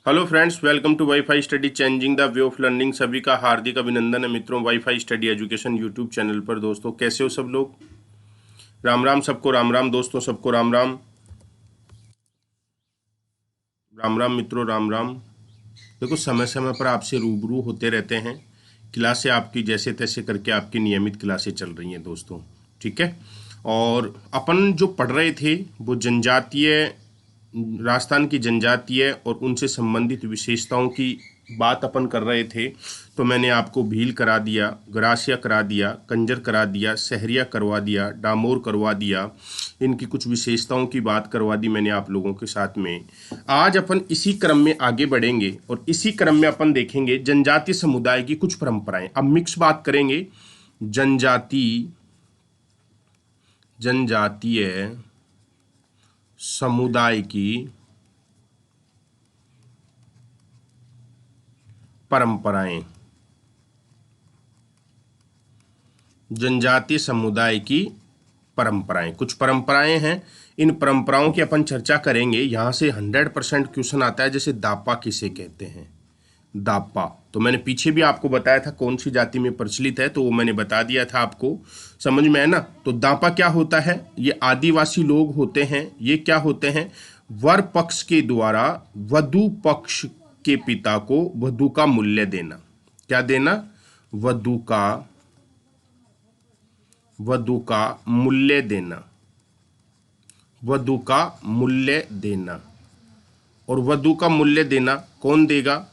Hello friends, welcome to WiFi study changing the way of learning. सभी का हार्दिक अभिनंदन है मित्रों, WiFi study education YouTube channel पर। दोस्तों कैसे हो सब लोग? राम राम सबको, राम राम दोस्तों सबको, राम राम। राम राम मित्रों, राम राम। देखो, समय समय पर आपसे रूबरू होते रहते हैं। क्लासें आपकी जैसे तैसे करके आपकी नियमित क्लासें चल रही हैं दोस्तों, ठीक है। और अपन जो पढ़ रहे थे वो जनजातीय, राजस्थान की जनजातीय और उनसे संबंधित विशेषताओं की बात अपन कर रहे थे। तो मैंने आपको भील करा दिया, गरासिया करा दिया, कंजर करा दिया, सहरिया करवा दिया, डामोर करवा दिया। इनकी कुछ विशेषताओं की बात करवा दी मैंने आप लोगों के साथ में। आज अपन इसी क्रम में आगे बढ़ेंगे और इसी क्रम में अपन देखेंगे जनजातीय समुदाय की कुछ परंपराएं। अब मिक्स बात करेंगे जनजातीय समुदाय की परंपराएं। जनजातीय समुदाय की परंपराएं, कुछ परंपराएं हैं। इन परंपराओं की अपन चर्चा करेंगे। यहां से 100% क्वेश्चन आता है। जैसे दापा किसे कहते हैं? दापा तो मैंने पीछे भी आपको बताया था कौन सी जाति में प्रचलित है, तो वो मैंने बता दिया था आपको। समझ में है ना? तो दापा क्या होता है? ये आदिवासी लोग होते हैं। ये क्या होते हैं? वर पक्ष के द्वारा वधु पक्ष के पिता को वधु का मूल्य देना। क्या देना? वधु का मूल्य देना। वधु का मूल्य देना। और वधु का मूल्य देना कौन देगा?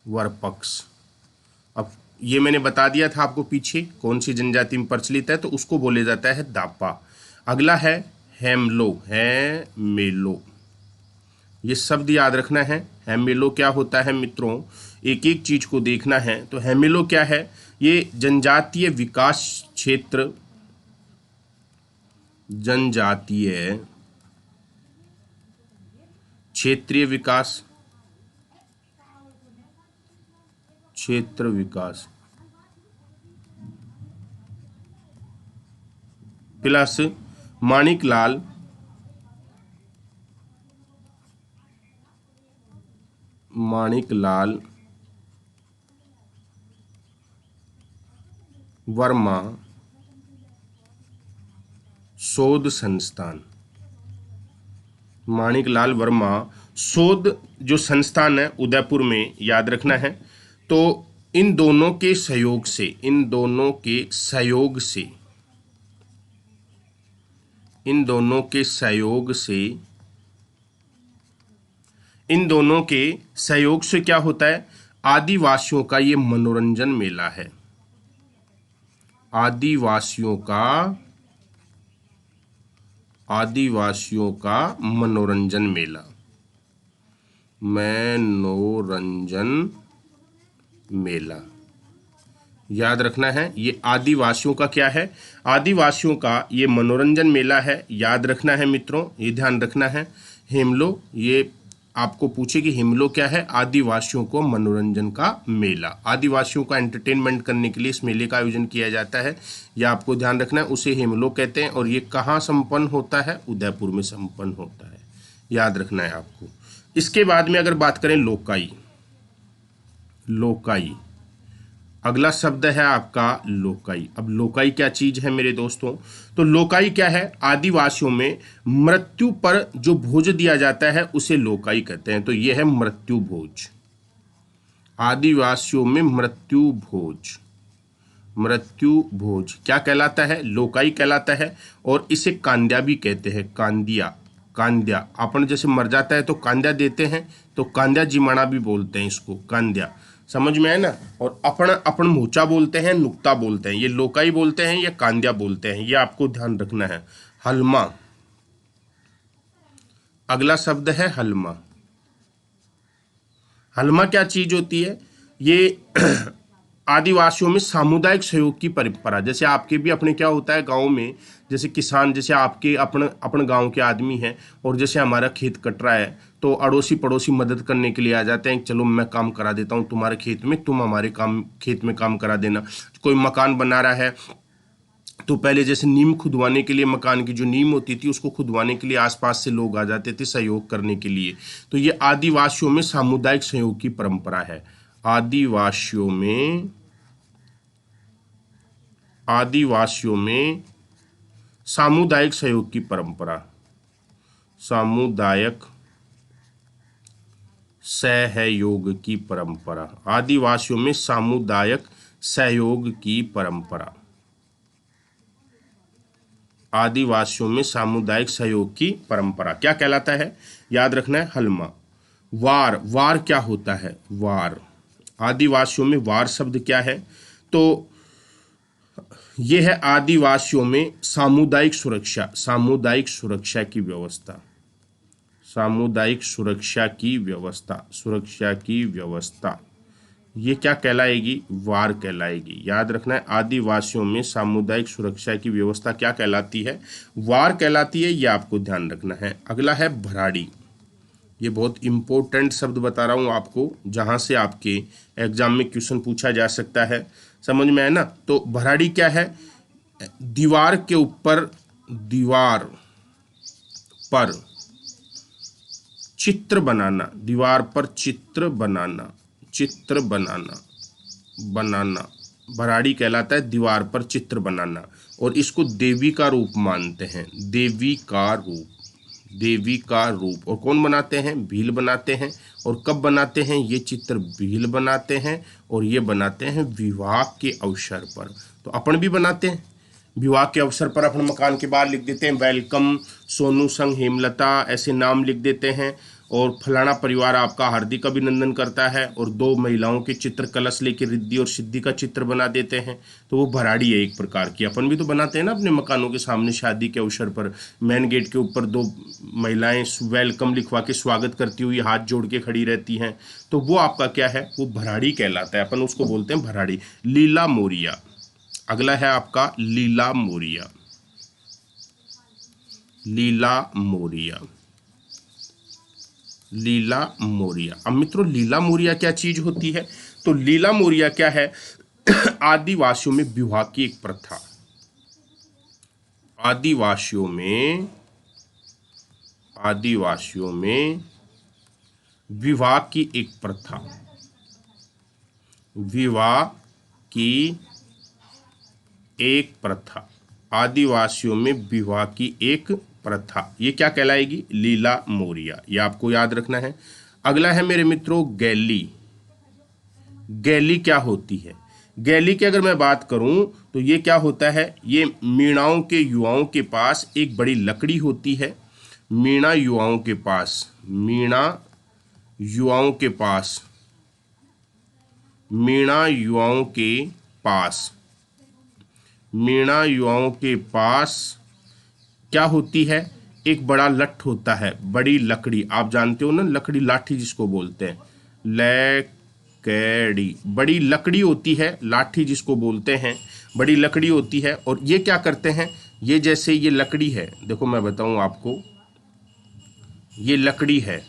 वर पक्ष। अब ये मैंने बता दिया था आपको पीछे कौन सी जनजाति में प्रचलित है, तो उसको बोले जाता है दापा। अगला है हैमेलो। ये शब्द याद रखना है। हैमेलो क्या होता है मित्रों? एक एक चीज को देखना है। तो हैमेलो क्या है? ये जनजातीय विकास क्षेत्र, जनजातीय क्षेत्रीय विकास, क्षेत्र विकास प्लस माणिकलाल वर्मा शोध संस्थान। माणिकलाल वर्मा शोध जो संस्थान है उदयपुर में, याद रखना है। तो इन दोनों के सहयोग से, इन दोनों के सहयोग से क्या होता है? आदिवासियों का ये मनोरंजन मेला है। आदिवासियों का मनोरंजन मेला याद रखना है। ये आदिवासियों का क्या है? आदिवासियों का ये मनोरंजन मेला है, याद रखना है मित्रों, ये ध्यान रखना है। हेमलो, ये आपको पूछे कि हेमलो क्या है? आदिवासियों को मनोरंजन का मेला। आदिवासियों का एंटरटेनमेंट करने के लिए इस मेले का आयोजन किया जाता है, यह आपको ध्यान रखना है। उसे हेमलो कहते हैं। और ये कहाँ संपन्न होता है? उदयपुर में संपन्न होता है, याद रखना है आपको। इसके बाद में अगर बात करें लोकाई, अगला शब्द है आपका लोकाई। अब लोकाई क्या चीज है मेरे दोस्तों? तो लोकाई क्या है? आदिवासियों में मृत्यु पर जो भोज दिया जाता है उसे लोकाई कहते हैं। तो यह है मृत्यु भोज। आदिवासियों में मृत्यु भोज क्या कहलाता है? लोकाई कहलाता है। और इसे कांद्या भी कहते हैं। कांद्या अपन जैसे मर जाता है तो कांद्या देते हैं, तो कांद्या जिमाना भी बोलते हैं इसको, कांद्या। समझ में है ना? और अपन मोचा बोलते हैं, नुक्ता बोलते हैं। ये लोकाई बोलते हैं, ये कांद्या बोलते हैं, ये आपको ध्यान रखना है। हलमा, अगला शब्द है हलमा। हलमा क्या चीज होती है? ये आदिवासियों में सामुदायिक सहयोग की परंपरा। जैसे आपके भी अपने क्या होता है गांव में, जैसे किसान, जैसे आपके अपन गांव के आदमी हैं और जैसे हमारा खेत कट रहा है तो अड़ोसी पड़ोसी मदद करने के लिए आ जाते हैं। चलो मैं काम करा देता हूं तुम्हारे खेत में, तुम हमारे खेत में काम करा देना। कोई मकान बना रहा है तो पहले जैसे नींव खुदवाने के लिए, मकान की जो नींव होती थी उसको खुदवाने के लिए आसपास से लोग आ जाते थे सहयोग करने के लिए। तो ये आदिवासियों में सामुदायिक सहयोग की परंपरा है। आदिवासियों में सामुदायिक सहयोग की परंपरा, सामुदायिक सहयोग की परंपरा, आदिवासियों में सामुदायिक सहयोग की परंपरा, आदिवासियों में सामुदायिक सहयोग की परंपरा क्या कहलाता है? याद रखना है हलमा। वार, वार क्या होता है? वार, आदिवासियों में वार शब्द क्या है? तो यह है आदिवासियों में सामुदायिक सुरक्षा, सामुदायिक सुरक्षा की व्यवस्था, सामुदायिक सुरक्षा की व्यवस्था, सुरक्षा की व्यवस्था, ये क्या कहलाएगी? वार कहलाएगी। याद रखना है आदिवासियों में सामुदायिक सुरक्षा की व्यवस्था क्या कहलाती है? वार कहलाती है, ये आपको ध्यान रखना है। अगला है भराड़ी। ये बहुत इंपॉर्टेंट शब्द बता रहा हूँ आपको, जहाँ से आपके एग्जाम में क्वेश्चन पूछा जा सकता है। समझ में है ना? तो भराड़ी क्या है? दीवार के ऊपर, दीवार पर चित्र बनाना, दीवार पर चित्र बनाना, चित्र बनाना, बनाना भराड़ी कहलाता है, दीवार पर चित्र बनाना। और इसको देवी का रूप मानते हैं, देवी का रूप, देवी का रूप। और कौन बनाते हैं? भील बनाते हैं। और कब बनाते हैं? ये चित्र भील बनाते हैं और ये बनाते हैं विवाह के अवसर पर। तो अपन भी बनाते हैं विवाह के अवसर पर, अपने मकान के बाहर लिख देते हैं वेलकम सोनू संग हेमलता, ऐसे नाम लिख देते हैं। और फलाना परिवार आपका हार्दिक अभिनंदन करता है, और दो महिलाओं के चित्र कलश लेके रिद्धि और सिद्धि का चित्र बना देते हैं। तो वो भराड़ी है एक प्रकार की। अपन भी तो बनाते हैं ना अपने मकानों के सामने शादी के अवसर पर, मेन गेट के ऊपर दो महिलाएं वेलकम लिखवा के स्वागत करती हुई हाथ जोड़ के खड़ी रहती हैं। तो वो आपका क्या है? वो भराड़ी कहलाता है, अपन उसको बोलते हैं भराड़ी। लीला मोरिया, अगला है आपका लीला मोरिया, लीला मोरिया, लीला मोरिया। अब मित्रों लीला मोरिया क्या चीज होती है? तो लीला मोरिया क्या है? आदिवासियों में विवाह की एक प्रथा, आदिवासियों में विवाह की एक प्रथा, विवाह की एक प्रथा, आदिवासियों में विवाह की एक प्रथा, ये क्या कहलाएगी? लीला मोरिया। ये आपको याद रखना है। अगला है मेरे मित्रों गैली। गैली क्या होती है? गैली की अगर मैं बात करूं तो ये क्या होता है? ये मीणाओं के युवाओं के पास एक बड़ी लकड़ी होती है। मीणा युवाओं के पास, मीणा युवाओं के पास, मीणा युवाओं के पास, मीणा युवाओं के पास क्या होती है? एक बड़ा लठ होता है, बड़ी लकड़ी, आप जानते हो ना, लकड़ी लाठी जिसको बोलते हैं, लकड़ी, बड़ी लकड़ी होती है, लाठी जिसको बोलते हैं, बड़ी लकड़ी होती है। और ये क्या करते हैं? ये जैसे ये लकड़ी है, देखो मैं बताऊं आपको, ये लकड़ी है,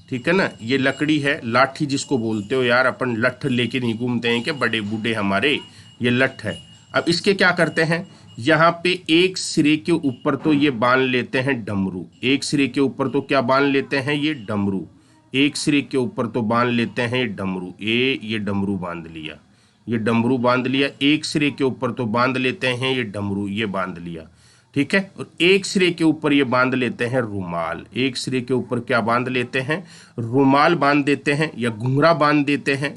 ठीक है ना, ये लकड़ी है, लाठी जिसको बोलते हो यार, अपन लठ लेके नहीं घूमते हैं कि बड़े बूढ़े हमारे, ये लठ है। अब इसके क्या करते हैं? यहाँ पे एक सिरे के ऊपर तो ये बांध लेते हैं डमरू, एक सिरे के ऊपर तो क्या बांध लेते हैं? ये डमरू, एक सिरे के ऊपर तो बांध लेते हैं ये डमरू, ये डमरू बांध लिया, ये डमरू बांध लिया। एक सिरे के ऊपर तो बांध लेते हैं ये डमरू, ये बांध लिया, ठीक है। और एक सिरे के ऊपर ये बांध लेते हैं रुमाल, एक सिरे के ऊपर क्या बांध लेते हैं? रुमाल बांध देते हैं, या घुंघरा बांध देते हैं।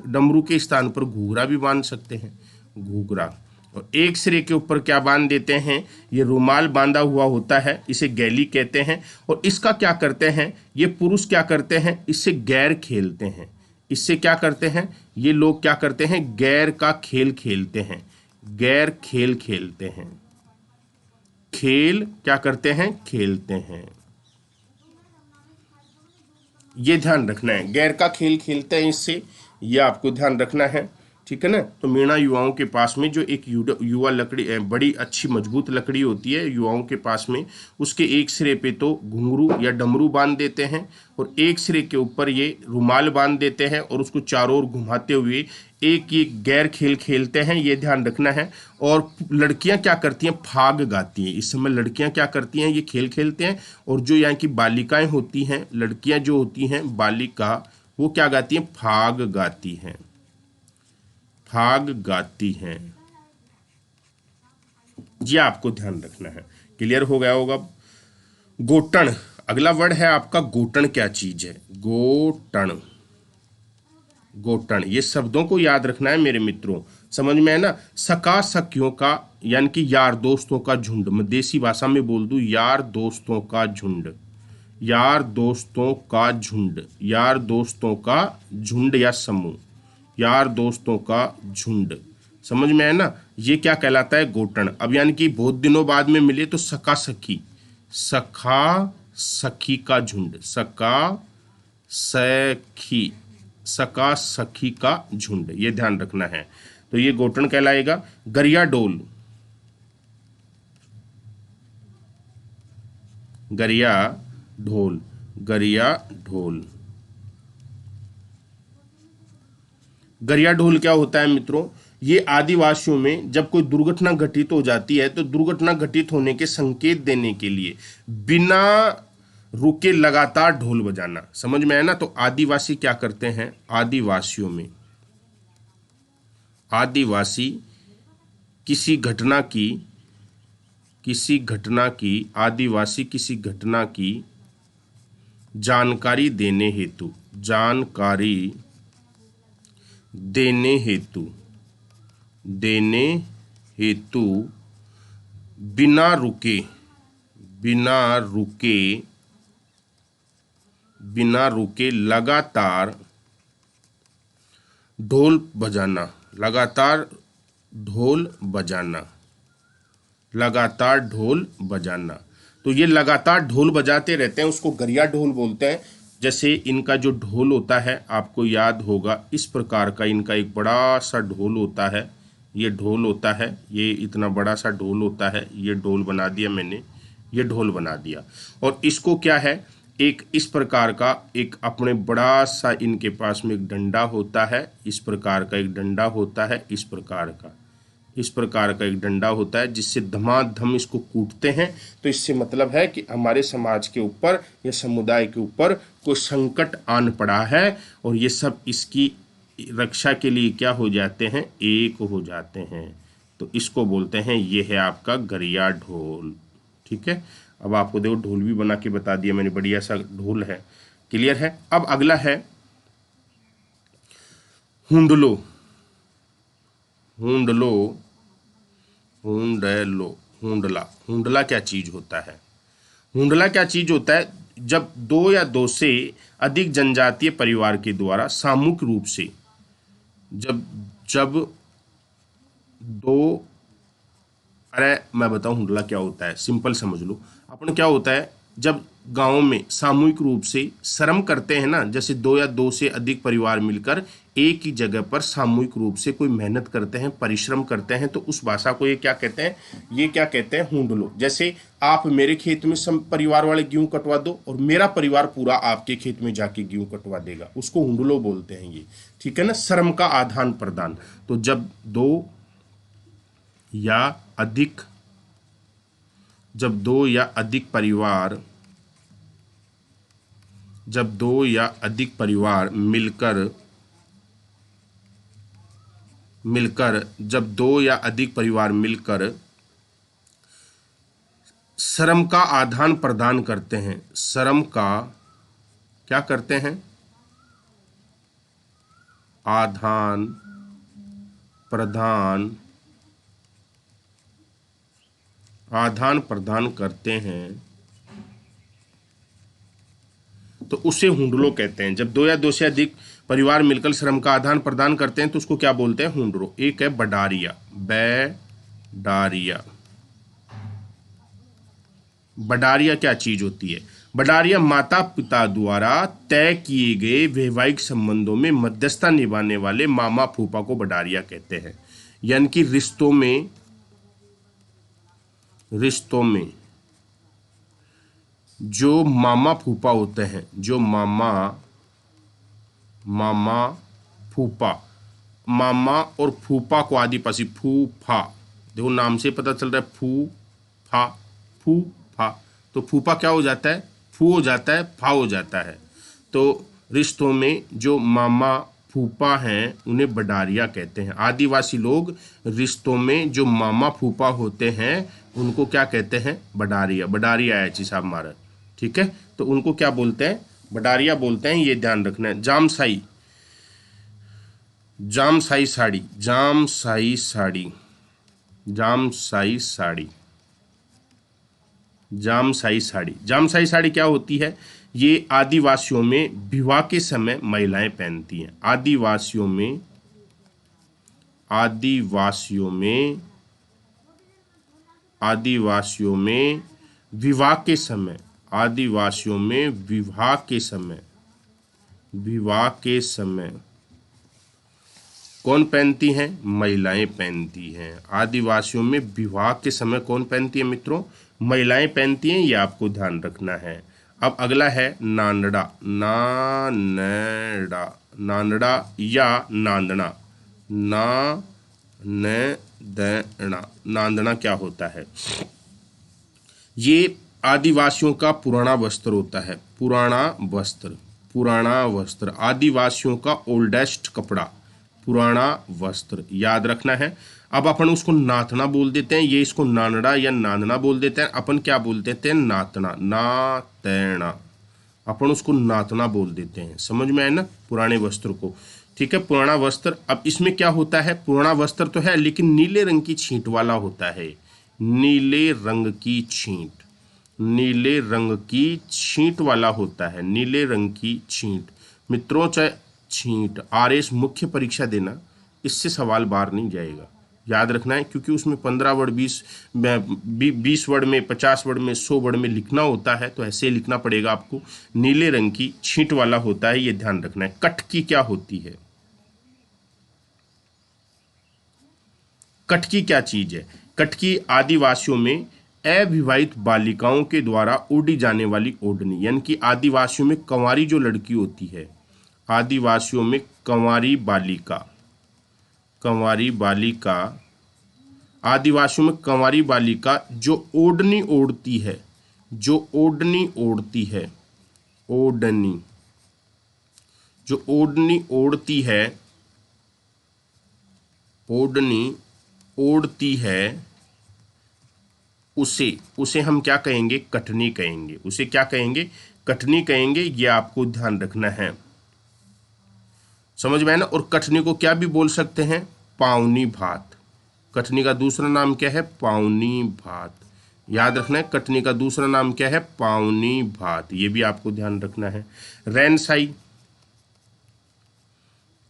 डमरू के स्थान पर घुंघरा भी बांध सकते हैं, घुंघरा। और एक सिरे के ऊपर क्या बांध देते हैं? ये रुमाल बांधा हुआ होता है, इसे गैली कहते हैं। और इसका क्या करते हैं? ये पुरुष क्या करते हैं? इससे गैर खेलते हैं, इससे क्या करते हैं? ये लोग क्या करते हैं? गैर का खेल खेलते हैं, गैर खेल खेलते हैं, खेल क्या करते हैं? खेलते हैं। ये ध्यान रखना है, गैर का खेल खेलते हैं इससे, ये आपको ध्यान रखना है, ठीक है ना। तो मीणा युवाओं के पास में जो एक युवा लकड़ी बड़ी अच्छी मजबूत लकड़ी होती है युवाओं के पास में, उसके एक सिरे पे तो घुंघरू या डमरू बांध देते हैं और एक सिरे के ऊपर ये रुमाल बांध देते हैं और उसको चारों ओर घुमाते हुए एक ये गैर खेल खेलते हैं, ये ध्यान रखना है। और लड़कियां क्या करती हैं, फाग गाती हैं। इस समय लड़कियां क्या करती हैं, ये खेल खेलते हैं और जो यहाँ की बालिकाएं होती हैं, लड़कियां जो होती हैं बालिका, वो क्या गाती हैं, फाग गाती हैं, फाग गाती हैं। ये आपको ध्यान रखना है। क्लियर हो गया होगा। गोटन, अगला वर्ड है आपका गोटन। क्या चीज है, गोटन, गोटन। ये शब्दों को याद रखना है मेरे मित्रों, समझ में है ना। सखा सखियों का यानी कि यार दोस्तों का झुंड, मैं देसी भाषा में बोल दूं यार दोस्तों का झुंड, यार दोस्तों का झुंड, यार दोस्तों का झुंड या समूह, यार दोस्तों का झुंड, समझ में है ना। ये क्या कहलाता है, गोटन। अब यानी कि बहुत दिनों बाद में मिले तो सखा सखी, सखा सखी का झुंड, सखा सखी, सखा सखी का झुंड, ये ध्यान रखना है। तो ये गोटन कहलाएगा। गरिया डोल, गरिया ढोल, गरिया ढोल। गरिया ढोल क्या होता है मित्रों, ये आदिवासियों में जब कोई दुर्घटना घटित हो जाती है तो दुर्घटना घटित होने के संकेत देने के लिए बिना रुके लगातार ढोल बजाना, समझ में है ना। तो आदिवासी क्या करते हैं, आदिवासियों में, आदिवासी किसी घटना की, किसी घटना की, आदिवासी किसी घटना की जानकारी देने हेतु, जानकारी देने हेतु, देने हेतु बिना रुके, बिना रुके, बिना रुके लगातार ढोल बजाना, लगातार ढोल बजाना, लगातार ढोल बजाना। तो ये लगातार ढोल बजाते रहते हैं, उसको गरिया ढोल बोलते हैं। जैसे इनका जो ढोल होता है आपको याद होगा, इस प्रकार का इनका एक बड़ा सा ढोल होता है, ये ढोल होता है, ये इतना बड़ा सा ढोल होता है, ये ढोल बना दिया मैंने, ये ढोल बना दिया। और इसको क्या है, एक इस प्रकार का एक अपने बड़ा सा इनके पास में एक डंडा होता है, इस प्रकार का एक डंडा होता है, इस प्रकार का, इस प्रकार का एक डंडा होता है जिससे धमाधम इसको कूटते हैं। तो इससे मतलब है कि हमारे समाज के ऊपर या समुदाय के ऊपर कोई संकट आन पड़ा है और ये सब इसकी रक्षा के लिए क्या हो जाते हैं, एक हो जाते हैं। तो इसको बोलते हैं, ये है आपका गरिया ढोल। ठीक है, अब आपको देखो ढोल भी बना के बता दिया मैंने, बढ़िया सा ढोल है। क्लियर है। अब अगला है हुंडलो, हुंडलो, हुंडलो, हुंडला। हुंडला क्या चीज होता है, हुंडला क्या चीज होता है, जब दो या दो से अधिक जनजातीय परिवार के द्वारा सामूहिक रूप से, जब जब दो, अरे मैं बताऊं हुंडला क्या होता है, सिंपल समझ लो। अपन क्या होता है, जब गांव में सामूहिक रूप से श्रम करते हैं ना, जैसे दो या दो से अधिक परिवार मिलकर एक ही जगह पर सामूहिक रूप से कोई मेहनत करते हैं, परिश्रम करते हैं, तो उस भाषा को ये क्या कहते हैं, ये क्या कहते हैं, हुंडलो। जैसे आप मेरे खेत में सब परिवार वाले गेहूं कटवा दो और मेरा परिवार पूरा आपके खेत में जाके गेहूं कटवा देगा, उसको हुंडलो बोलते हैं ये। ठीक है ना, श्रम का आदान प्रदान। तो जब दो या अधिक, जब दो या अधिक परिवार, जब दो या अधिक परिवार मिलकर जब दो या अधिक परिवार मिलकर श्रम का आदान प्रदान करते हैं, श्रम का क्या करते हैं, आदान प्रदान, आदान प्रदान करते हैं, तो उसे हुंडलो कहते हैं। जब दो या दो से अधिक परिवार मिलकर श्रम का आदान प्रदान करते हैं तो उसको क्या बोलते हैं, हुंडलो। एक है बडारिया, बडारिया। बडारिया क्या चीज होती है, बडारिया माता पिता द्वारा तय किए गए वैवाहिक संबंधों में मध्यस्थता निभाने वाले मामा फूफा को बडारिया कहते हैं। यानी कि रिश्तों में जो मामा फूफा होते हैं, जो मामा फूफा, मामा और फूफा को आदिवासी फूफा, देखो नाम से पता चल रहा है फूफा, फूफा, तो फूफा क्या हो जाता है, फू हो जाता है, फा हो जाता है। तो रिश्तों में जो मामा फूफा हैं उन्हें बडारिया कहते हैं। आदिवासी लोग रिश्तों में जो मामा फूफा होते हैं उनको क्या कहते हैं, बडारिया। बडारिया है जी साहब हमारा, ठीक है। तो उनको क्या बोलते हैं, बडारिया बोलते हैं, ये ध्यान रखना है। जामसाई, जामसाई साड़ी, जामसाई साड़ी, जामसाई साड़ी, जामसाई साड़ी, जामसाई साड़ी क्या होती है, ये आदिवासियों में विवाह के समय महिलाएं पहनती हैं। आदिवासियों में आदिवासियों में आदिवासियों में विवाह के समय, आदिवासियों में विवाह के समय कौन पहनती हैं, महिलाएं पहनती हैं। आदिवासियों में विवाह के समय कौन पहनती है मित्रों, महिलाएं पहनती हैं, ये आपको ध्यान रखना है। अब अगला है नांदड़ा, नानड़ा, नांदड़ा या नांदना, नांदना, नांदना क्या होता है, ये आदिवासियों का पुराना वस्त्र होता है। पुराना वस्त्र, पुराना वस्त्र, आदिवासियों का ओल्डेस्ट कपड़ा, पुराना वस्त्र, याद रखना है। अब अपन उसको नातना बोल देते हैं, ये इसको नानड़ा या नांदना बोल देते हैं। अपन क्या बोल देते हैं, नातना, नातेना, अपन उसको नातना बोल देते हैं। समझ में आए ना, पुराने वस्त्र को, ठीक है, पुराना वस्त्र। अब इसमें क्या होता है, पुराना वस्त्र तो है लेकिन नीले रंग की छींट वाला होता है, नीले रंग की छींट, नीले रंग की छींट वाला होता है, नीले रंग की छींट। मित्रों चाहे छींट आरएस मुख्य परीक्षा देना, इससे सवाल बाहर नहीं जाएगा, याद रखना है, क्योंकि उसमें 15 वर्ड 20 वर्ड में, 50 वर्ड में, 100 वर्ड में लिखना होता है, तो ऐसे लिखना पड़ेगा आपको। नीले रंग की छींट वाला होता है, ये ध्यान रखना है। कटकी क्या होती है, कटकी क्या चीज है, कटकी आदिवासियों में अविवाहित बालिकाओं के द्वारा ओढ़ी जाने वाली ओढ़नी, यानी कि आदिवासियों में कंवारी जो लड़की होती है, आदिवासियों में कंवारी बालिका, कंवारी बालिका, आदिवासियों में कंवारी बालिका जो ओढ़नी ओढ़ती है, जो ओढ़नी ओढ़ती है, ओढ़नी, जो ओढ़नी ओढ़ती है, ओढ़नी ओढ़ती है, उसे उसे हम क्या कहेंगे, कटनी कहेंगे। उसे क्या कहेंगे, कटनी कहेंगे, ये आपको ध्यान रखना है। समझ में आया ना। और कटनी को क्या भी बोल सकते हैं, पावनी भात। कटनी का दूसरा नाम क्या है, पावनी भात, याद रखना है। कटनी का दूसरा नाम क्या है, पावनी भात, ये भी आपको ध्यान रखना है। रैनसाई,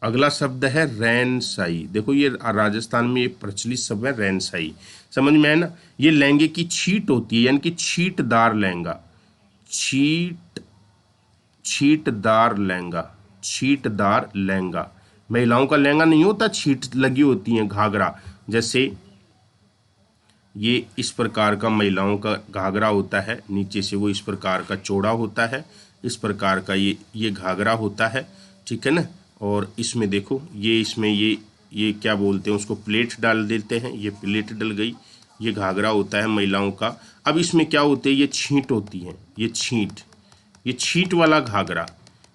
अगला शब्द है रैनसाई। देखो ये राजस्थान में ये प्रचलित शब्द है रैनसाई, समझ में आया ना। ये लहंगे की छीट होती है, यानी कि छीटदार लहंगा, छीटदार लहंगा, छीटदार लहंगा। महिलाओं का लहंगा नहीं होता, छीट लगी होती है, घाघरा जैसे ये इस प्रकार का महिलाओं का घाघरा होता है, नीचे से वो इस प्रकार का चौड़ा होता है, इस प्रकार का ये घाघरा होता है, ठीक है ना। और इसमें देखो ये इसमें ये क्या बोलते हैं उसको, प्लेट डाल देते हैं, ये प्लेट डल गई, ये घाघरा होता है महिलाओं का। अब इसमें क्या होते हैं, ये छींट होती है, ये छींट वाला घाघरा,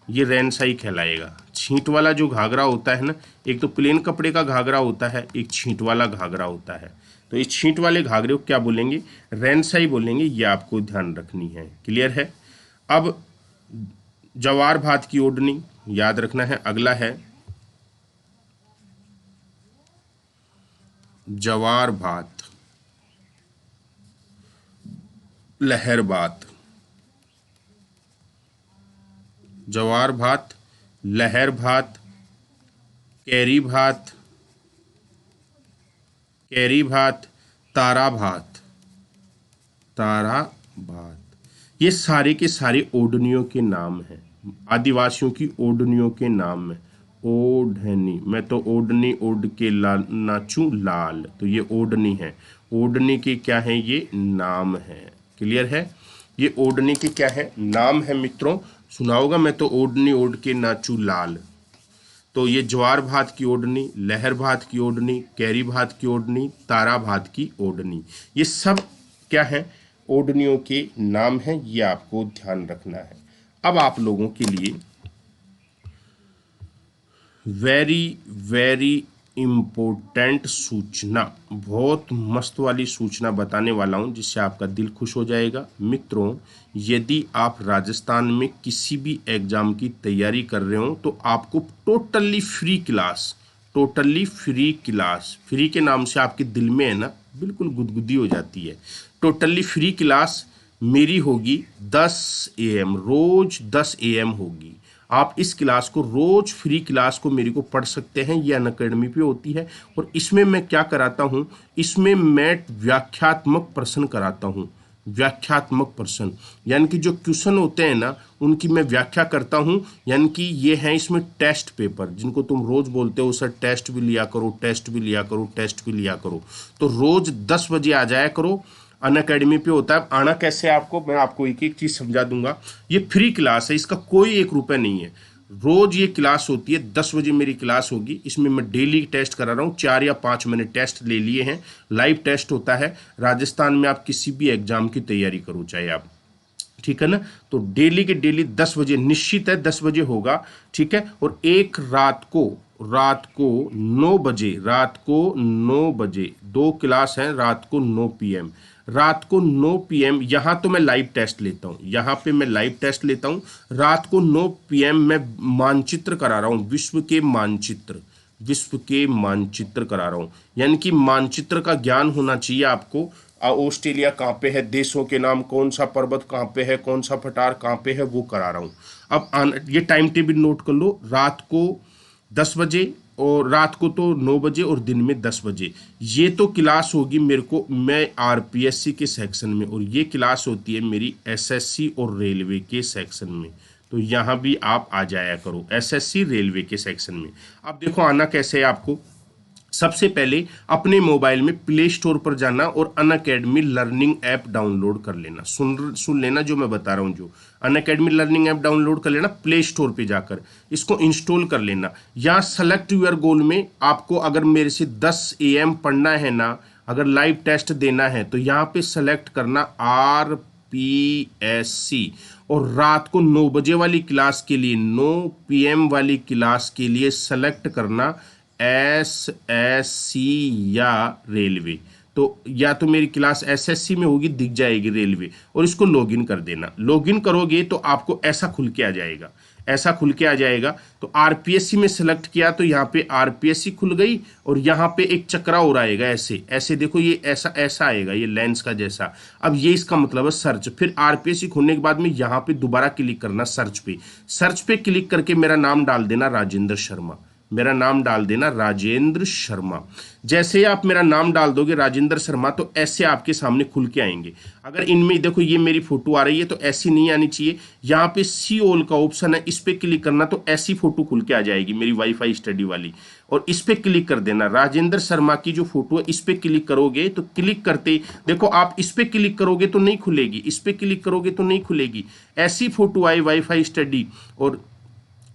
ये रैनसाई कहलाएगा। छींट वाला जो घाघरा होता है ना, एक तो प्लेन कपड़े का घाघरा होता है, एक छींट वाला घाघरा होता है। तो इस छींट वाले घाघरे को क्या बोलेंगे, रैनसाई बोलेंगे, ये आपको ध्यान रखनी है। क्लियर है। अब जवार भात की ओढ़नी, याद रखना है। अगला है जवार भात, लहर भात, जवार भात, लहर भात, कैरी भात, कैरी भात, तारा भात, तारा भात, ये सारे के सारे ओढ़नियों के नाम हैं, आदिवासियों की ओढ़नियों के नाम है। ओढ़नी, मैं तो ओढ़नी ओढ़ के नाचूं लाल, तो ये ओढ़नी है। ओढ़नी के क्या है, ये नाम है। क्लियर है, ये ओढ़नी के क्या है, नाम है मित्रों। सुना होगा, मैं तो ओढ़नी ओढ़ के नाचूं लाल। तो ये ज्वार भात की ओढ़नी, लहर भात की ओढ़नी, कैरी भात की ओढ़नी, तारा भात की ओढ़नी, ये सब क्या है, ओढ़नियों के नाम हैं। ये आपको ध्यान रखना है। अब आप लोगों के लिए वेरी वेरी इम्पोर्टेंट सूचना, बहुत मस्त वाली सूचना बताने वाला हूं, जिससे आपका दिल खुश हो जाएगा। मित्रों, यदि आप राजस्थान में किसी भी एग्जाम की तैयारी कर रहे हो तो आपको totally free class, totally free class, free के नाम से आपके दिल में है ना बिल्कुल गुदगुदी हो जाती है। टोटली फ्री क्लास मेरी होगी 10 AM, रोज 10 AM होगी। आप इस क्लास को रोज फ्री क्लास को मेरे को पढ़ सकते हैं, ये अनअकैडमी पे होती है। और इसमें मैं क्या कराता हूँ, इसमें मैं व्याख्यात्मक प्रश्न कराता हूँ। व्याख्यात्मक प्रश्न यानी कि जो क्वेश्चन होते हैं ना, उनकी मैं व्याख्या करता हूँ। यानी कि ये है इसमें टेस्ट पेपर, जिनको तुम रोज बोलते हो सर टेस्ट भी लिया करो, टेस्ट भी लिया करो, टेस्ट भी लिया करो। तो रोज 10 बजे आ जाया करो। अनअकैडमी पे होता है। आना कैसे है आपको, मैं आपको एक एक चीज समझा दूंगा। ये फ्री क्लास है, इसका कोई 1 रुपए नहीं है। रोज ये क्लास होती है, 10 बजे मेरी क्लास होगी। इसमें मैं डेली टेस्ट करा रहा हूँ, 4 या 5 मैंने टेस्ट ले लिए हैं। लाइव टेस्ट होता है। राजस्थान में आप किसी भी एग्जाम की तैयारी करो, चाहे आप, ठीक है ना। तो डेली के डेली 10 बजे निश्चित है, 10 बजे होगा, ठीक है। और एक रात को 9 बजे, रात को 9 बजे 2 क्लास हैं, रात को 9 PM, रात को 9 PM। यहाँ तो मैं लाइव टेस्ट लेता हूँ, यहाँ पे मैं लाइव टेस्ट लेता हूँ। रात को 9 PM मैं मानचित्र करा रहा हूँ, विश्व के मानचित्र, विश्व के मानचित्र करा रहा हूँ। यानी कि मानचित्र का ज्ञान होना चाहिए आपको। ऑस्ट्रेलिया कहाँ पे है, देशों के नाम, कौन सा पर्वत कहाँ पे है, कौन सा पठार कहाँ पे है, वो करा रहा हूँ। अब ये टाइम टेबल नोट कर लो। रात को 10 बजे, और रात को तो 9 बजे, और दिन में 10 बजे। ये तो क्लास होगी मेरे को, मैं RPSC के सेक्शन में, और ये क्लास होती है मेरी SSC और रेलवे के सेक्शन में। तो यहाँ भी आप आ जाया करो, SSC रेलवे के सेक्शन में। अब देखो आना कैसे है आपको। सबसे पहले अपने मोबाइल में प्ले स्टोर पर जाना और अनअकैडमी लर्निंग ऐप डाउनलोड कर लेना। सुन लेना जो मैं बता रहा हूँ, जो अनअकैडमी लर्निंग ऐप डाउनलोड कर लेना, प्ले स्टोर पे जाकर इसको इंस्टॉल कर लेना। यहाँ सेलेक्ट यूर गोल में आपको अगर मेरे से 10 AM पढ़ना है ना, अगर लाइव टेस्ट देना है, तो यहाँ पे सेलेक्ट करना RPSC। और रात को 9 बजे वाली क्लास के लिए, 9 PM वाली क्लास के लिए सेलेक्ट करना SSC या रेलवे। तो या तो मेरी क्लास SSC में होगी, दिख जाएगी रेलवे, और इसको लॉगिन कर देना। लॉगिन करोगे तो आपको ऐसा खुल के आ जाएगा, ऐसा खुल के आ जाएगा। तो RPSC में सेलेक्ट किया तो यहाँ पे RPSC खुल गई, और यहाँ पे एक चक्रा और आएगा, ऐसे ऐसे देखो, ये ऐसा ऐसा आएगा, ये लेंस का जैसा। अब ये इसका मतलब है सर्च। फिर RPSC खुलने के बाद में यहाँ पे दोबारा क्लिक करना सर्च पे। सर्च पे क्लिक करके मेरा नाम डाल देना राजेंद्र शर्मा, मेरा नाम डाल देना राजेंद्र शर्मा। जैसे आप मेरा नाम डाल दोगे राजेंद्र शर्मा, तो ऐसे आपके सामने खुल के आएंगे। अगर इनमें देखो ये मेरी फोटो आ रही है, तो ऐसी नहीं आनी चाहिए। यहाँ पे सी ऑल का ऑप्शन है, इस पे क्लिक करना, तो ऐसी फोटो खुल के आ जाएगी मेरी वाईफाई स्टडी वाली। और इस पे क्लिक कर देना, राजेंद्र शर्मा की जो फोटो है इस पे क्लिक करोगे। तो क्लिक करते देखो, आप इस पे क्लिक करोगे तो नहीं खुलेगी, इस पे क्लिक करोगे तो नहीं खुलेगी। ऐसी फोटो आई वाईफाई स्टडी, और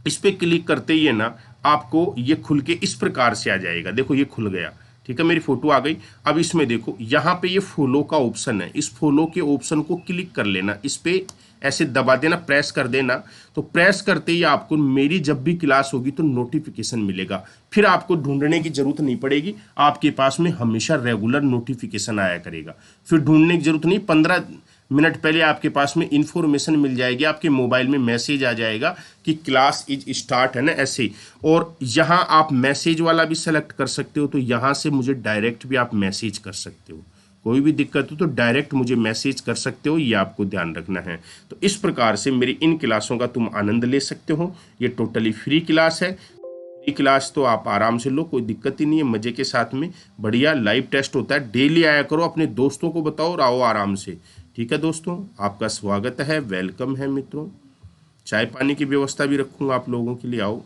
इस पे क्लिक करते ही है ना, आपको ये खुल के इस प्रकार से आ जाएगा। देखो ये खुल गया, ठीक है, मेरी फोटो आ गई। अब इसमें देखो यहाँ पे ये फॉलो का ऑप्शन है, इस फॉलो के ऑप्शन को क्लिक कर लेना, इस पे ऐसे दबा देना, प्रेस कर देना। तो प्रेस करते ही आपको मेरी जब भी क्लास होगी तो नोटिफिकेशन मिलेगा। फिर आपको ढूंढने की जरूरत नहीं पड़ेगी, आपके पास में हमेशा रेगुलर नोटिफिकेशन आया करेगा। फिर ढूंढने की जरूरत नहीं, 15 मिनट पहले आपके पास में इंफॉर्मेशन मिल जाएगी, आपके मोबाइल में मैसेज आ जाएगा कि क्लास इज स्टार्ट, है ना, ऐसे। और यहाँ आप मैसेज वाला भी सेलेक्ट कर सकते हो, तो यहाँ से मुझे डायरेक्ट भी आप मैसेज कर सकते हो। कोई भी दिक्कत हो तो डायरेक्ट मुझे मैसेज कर सकते हो, ये आपको ध्यान रखना है। तो इस प्रकार से मेरी इन क्लासों का तुम आनंद ले सकते हो। ये टोटली फ्री क्लास है। क्लास तो आप आराम से लो, कोई दिक्कत ही नहीं है, मज़े के साथ में बढ़िया लाइव टेस्ट होता है। डेली आया करो, अपने दोस्तों को बताओ और आओ आराम से। ठीक है दोस्तों, आपका स्वागत है, वेलकम है मित्रों। चाय पानी की व्यवस्था भी रखूँगा आप लोगों के लिए, आओ।